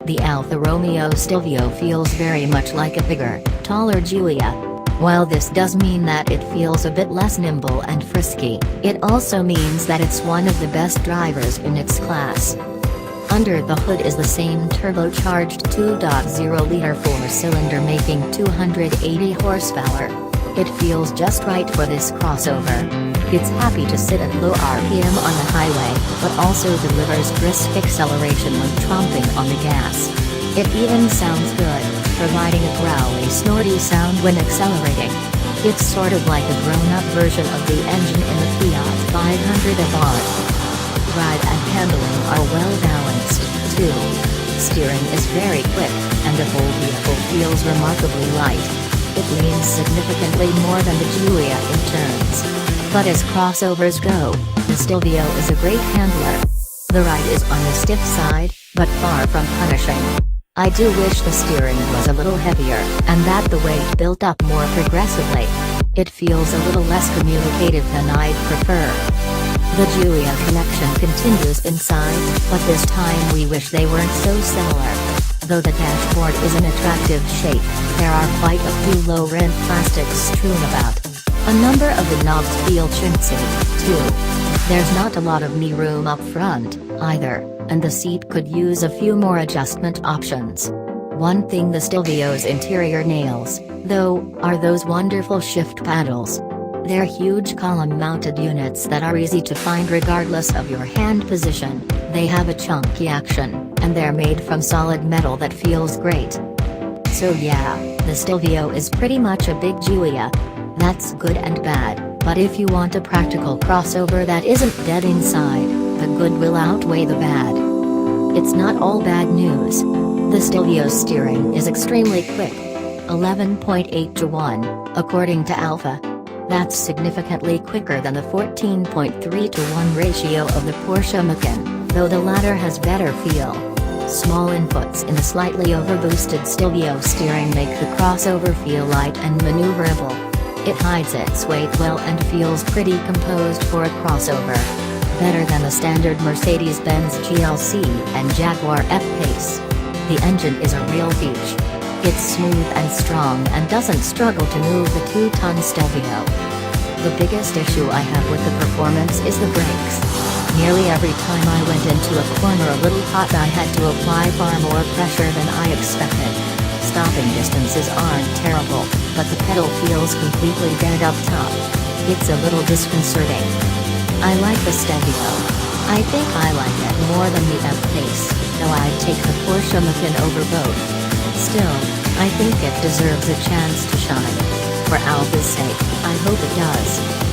The Alfa Romeo Stelvio feels very much like a bigger, taller Giulia. While this does mean that it feels a bit less nimble and frisky, it also means that it's one of the best drivers in its class. Under the hood is the same turbocharged 2.0-liter four-cylinder making 280 horsepower. It feels just right for this crossover. It's happy to sit at low RPM on the highway, but also delivers brisk acceleration when tromping on the gas. It even sounds good, providing a growly snorty sound when accelerating. It's sort of like a grown-up version of the engine in the Fiat 500 Abarth. Ride and handling are well balanced, too. Steering is very quick, and the whole vehicle feels remarkably light. It leans significantly more than the Giulia in turns. But as crossovers go, the Stelvio is a great handler. The ride is on the stiff side, but far from punishing. I do wish the steering was a little heavier, and that the weight built up more progressively. It feels a little less communicative than I'd prefer. The Giulia connection continues inside, but this time we wish they weren't so similar. Though the dashboard is an attractive shape, there are quite a few low-rent plastics strewn about. A number of the knobs feel chintzy, too. There's not a lot of knee room up front, either, and the seat could use a few more adjustment options. One thing the Stelvio's interior nails, though, are those wonderful shift paddles. They're huge column-mounted units that are easy to find regardless of your hand position. They have a chunky action, and they're made from solid metal that feels great. So yeah, the Stelvio is pretty much a big Giulia. That's good and bad, but if you want a practical crossover that isn't dead inside, the good will outweigh the bad. It's not all bad news. The Stelvio's steering is extremely quick. 11.8 to 1, according to Alfa. That's significantly quicker than the 14.3 to 1 ratio of the Porsche Macan, though the latter has better feel. Small inputs in the slightly overboosted Stelvio steering make the crossover feel light and maneuverable. It hides its weight well and feels pretty composed for a crossover. Better than the standard Mercedes-Benz GLC and Jaguar F-Pace. The engine is a real peach. It's smooth and strong and doesn't struggle to move the 2-ton Stelvio. The biggest issue I have with the performance is the brakes. Nearly every time I went into a corner a little hot I had to apply far more pressure than I expected. Stopping distances aren't terrible, but the pedal feels completely dead up top. It's a little disconcerting. I like the Stelvio. I think I like it more than the F-Pace, though I'd take the Porsche Macan over both. Still, I think it deserves a chance to shine. For Alfa's sake, I hope it does.